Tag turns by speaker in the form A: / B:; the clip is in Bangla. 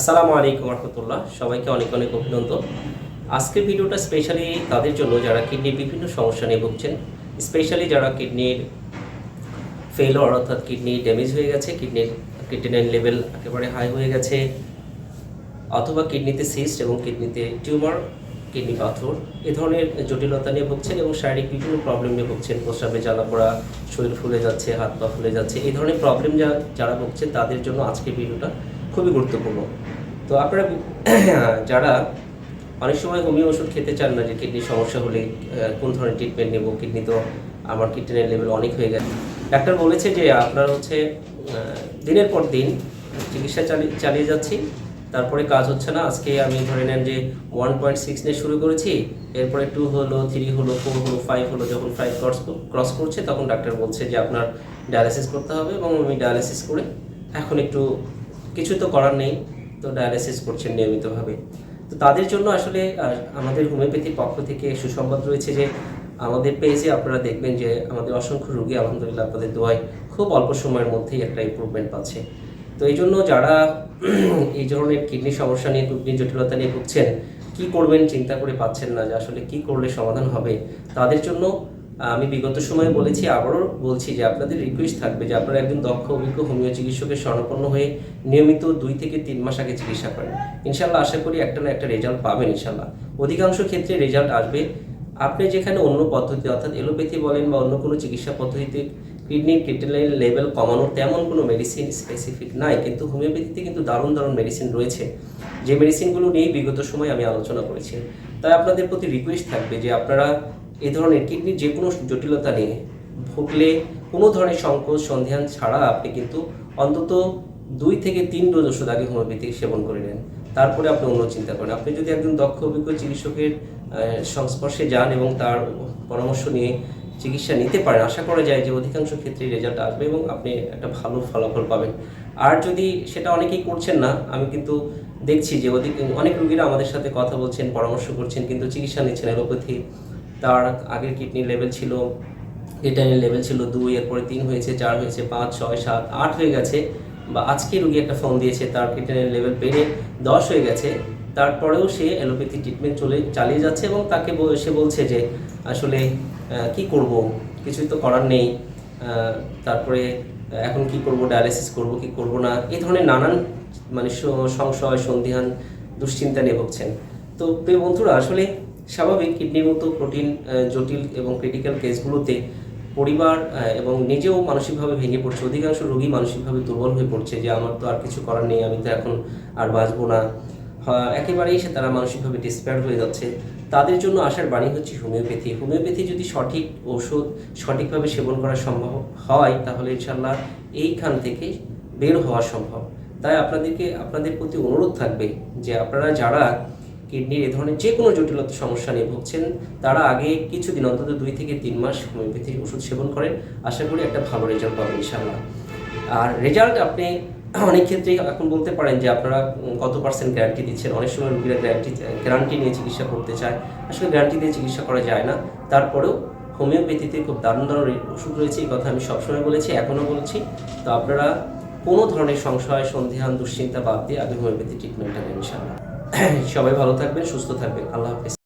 A: আসসালামু আলাইকুম রহমতুল্লাহ, সবাইকে অনেক অনেক অভিনন্দন। আজকের ভিডিওটা স্পেশালি তাদের জন্য যারা কিডনির বিভিন্ন সমস্যা নিয়ে ভুগছেন, স্পেশালি যারা কিডনির ফেইলর অর্থাৎ কিডনি ড্যামেজ হয়ে গেছে, কিডনির ক্রিয়েটিনিন লেভেল একেবারে হাই হয়ে গেছে, অথবা কিডনিতে সিস্ট এবং কিডনিতে টিউমার, কিডনি পাথর, এ ধরনের জটিলতা নিয়ে ভুগছেন এবং শারীরিক বিভিন্ন প্রবলেম নিয়ে ভুগছেন। প্রস্রাবে জ্বালা পোড়া, শরীর ফুলে যাচ্ছে, হাত পা ফুলে যাচ্ছে, এই ধরনের প্রবলেম যারা ভুগছেন তাদের জন্য আজকের ভিডিওটা খুবই গুরুত্বপূর্ণ। তো আপনারা যারা অনেক সময় হোমিও ওষুধ খেতে চান না, যে কিডনির সমস্যা হলে কোন ধরনের ট্রিটমেন্ট নেব, কিডনি তো আমার কিডনির লেভেল অনেক হয়ে গেছে, ডাক্তার বলেছে যে আপনার দিনের পর দিন চিকিৎসা চালিয়ে যাচ্ছি, তারপরে কাজ হচ্ছে না। আজকে আমি ধরে নেন যে 1.6 নিয়ে শুরু করেছি, এরপরে 2 হলো, 3 হলো, 4 হলো, 5 হলো, যখন 5 ক্রস করছে তখন ডাক্তার বলছে যে আপনার ডায়ালিসিস করতে হবে, এবং আমি ডায়ালিসিস করে এখন একটু কিছু তো করার নেই, তো ডায়ালিসিস করছেন নিয়মিতভাবে। তো তাদের জন্য আসলে আমাদের হোমিওপ্যাথির পক্ষ থেকে সুসংবাদ রয়েছে যে আমাদের পেজে আপনারা দেখবেন যে আমাদের অসংখ্য রোগী আলহামদুলিল্লাহ আপনাদের দোয়ায় খুব অল্প সময়ের মধ্যেই একটা ইমপ্রুভমেন্ট পাচ্ছে। তো এই জন্য যারা এই ধরনের কিডনি সমস্যা নিয়ে, কিডনি জটিলতা নিয়ে ভুগছেন, কী করবেন চিন্তা করে পাচ্ছেন না যে আসলে কী করলে সমাধান হবে, তাদের জন্য আমি বিগত সময়ে বলেছি, আবারও বলছি যে আপনাদের রিকোয়েস্ট থাকবে যে আপনারা একজন দক্ষ অভিজ্ঞ হোমিও চিকিৎসকের শরণাপন্ন হয়ে নিয়মিত 2 থেকে 3 মাস আগে চিকিৎসা করেন। ইনশাল্লাহ আশা করি একটা না একটা রেজাল্ট পাবেন। ইনশাল্লাহ অধিকাংশ ক্ষেত্রে রেজাল্ট আসবে। আপনি যেখানে অন্য পদ্ধতি অর্থাৎ এলোপ্যাথি বলেন বা অন্য কোনো চিকিৎসা পদ্ধতিতে কিডনির ক্রিয়েটিনিন লেভেল কমানোর তেমন কোনো মেডিসিন স্পেসিফিক নাই, কিন্তু হোমিওপ্যাথিতে কিন্তু দারুণ দারুণ মেডিসিন রয়েছে, যে মেডিসিনগুলো নিয়েই বিগত সময় আমি আলোচনা করেছি। তাই আপনাদের প্রতি রিকোয়েস্ট থাকবে যে আপনারা এই ধরনের কিডনির যে কোনো জটিলতা নিয়ে ভুগলে কোনো ধরনের সংকোচ সন্দেহান ছাড়া আপনি কিন্তু অন্তত 2 থেকে 3 ডোজ ওষুধ আগে হোমিওপ্যাথি সেবন করে নেন, তারপরে আপনি অন্য চিন্তা করেন। আপনি যদি একজন দক্ষ অভিজ্ঞ চিকিৎসকের সংস্পর্শে যান এবং তার পরামর্শ নিয়ে চিকিৎসা নিতে পারেন, আশা করা যায় যে অধিকাংশ ক্ষেত্রেই রেজাল্ট আসবে এবং আপনি একটা ভালো ফলাফল পাবেন। আর যদি সেটা অনেকেই করছেন না, আমি কিন্তু দেখছি যে অনেক রোগীরা আমাদের সাথে কথা বলছেন, পরামর্শ করছেন, কিন্তু চিকিৎসা নিচ্ছেন এলোপ্যাথি। তার আগের কিডনির লেভেল ছিল, ক্রিয়েটিনিন লেভেল ছিল 2, এরপরে 3 হয়েছে, 4 হয়েছে, 5, 6, 7, 8 হয়ে গেছে, বা আজকে রোগী একটা ফোন দিয়েছে তার ক্রিয়েটিনিন লেভেল বেড়ে 10 হয়ে গেছে, তারপরেও সে অ্যালোপ্যাথি ট্রিটমেন্ট চালিয়ে যাচ্ছে এবং সে বলছে যে আসলে কি করব, কিছুই তো করার নেই, তারপরে এখন কি করব, ডায়ালিসিস করব কি করব না, এই ধরনের নানান সংশয় সন্দিহান দুশ্চিন্তা নিয়ে ভুগছেন। তো প্রিয় বন্ধুরা, আসলে স্বাভাবিক কিডনির মতো প্রোটিন জটিল এবং ক্রিটিক্যাল কেসগুলোতে পরিবার এবং নিজেও মানসিকভাবে ভেঙে পড়ছে। অধিকাংশ রোগী মানসিকভাবে দুর্বল হয়ে পড়ছে যে আমার তো আর কিছু করার নেই, আমি তো এখন আর বাঁচবো না, একেবারেই তারা মানসিকভাবে ডিসপেয়ার হয়ে যাচ্ছে। তাদের জন্য আসার বাণী হচ্ছে হোমিওপ্যাথি। হোমিওপ্যাথি যদি সঠিক ওষুধ সঠিকভাবে সেবন করা সম্ভব হয়, তাহলে ইনশাল্লাহ এইখান থেকে বের হওয়া সম্ভব। তাই আপনাদের প্রতি অনুরোধ থাকবে যে আপনারা যারা কিডনির এ ধরনের যে কোনো জটিলতা সমস্যা নিয়ে ভুগছেন, তারা আগে কিছুদিন অন্তত 2 থেকে 3 মাস হোমিওপ্যাথির ওষুধ সেবন করেন, আশা করি একটা ভালো রেজাল্ট পাবেন ইনশাল্লাহ। আর রেজাল্ট আপনি অনেক ক্ষেত্রেই এখন বলতে পারেন যে আপনারা কত % গ্যারান্টি দিচ্ছেন। অনেক সময় রোগীরা গ্যারান্টি নিয়ে চিকিৎসা করতে চায়, আসলে গ্যারান্টি দিয়ে চিকিৎসা করা যায় না। তারপরেও হোমিওপ্যাথিতে খুব দারুণ দারুণ ওষুধ রয়েছে, এই কথা আমি সবসময় বলেছি, এখনও বলছি। তো আপনারা কোনো ধরনের সংশয় সন্দেহান দুশ্চিন্তা বাদ দিয়ে আগে হোমিওপ্যাথি ট্রিটমেন্টটা নেন ইনশাআল্লাহ। সবাই ভালো থাকবেন, সুস্থ থাকবেন, আল্লাহ হাফেজ।